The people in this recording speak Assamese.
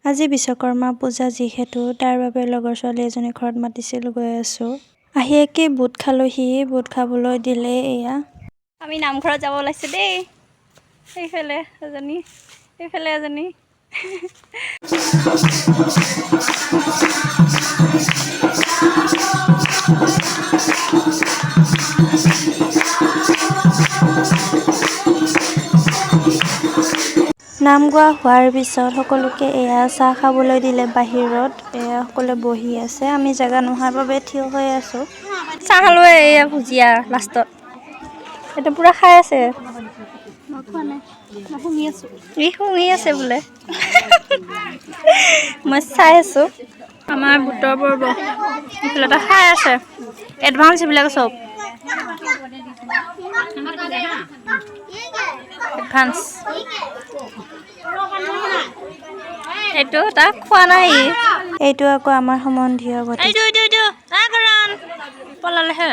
আজি বিশ্বকৰ্মা পূজা যিহেতু তাৰ বাবে লগৰ ছোৱালী এজনী ঘৰত মাতিছিল গৈ আছো। আহি একে বুট খালোহি, বুট খাবলৈ দিলে এয়া। আমি নামঘৰত যাব ওলাইছো দেই। এইফালে এজনী, এইফালে এজনী। নাম গোৱা হোৱাৰ পিছত সকলোকে এয়া চাহ খাবলৈ দিলে বাহিৰত। এয়া সকলোৱে বহি আছে, আমি জেগা নোহোৱাৰ বাবে থিয় হৈ আছো। চাহ খালো এয়া ভুজিয়া লাষ্টত। এইটো পুৰা খাই আছে। মই খোৱা নাই, মই শুঙি আছো। ই শুঙি আছে বোলে। মই চাই আছো। আমাৰ বুটৰ পৰ্ব এইফালে এটা খাই আছে। এডভান্স এইবিলাক চব। এডভান্স। এইটো তাক খোৱা নাই। এইটো আকৌ আমাৰ সম্বন্ধীয় গতিকে পলালেহে।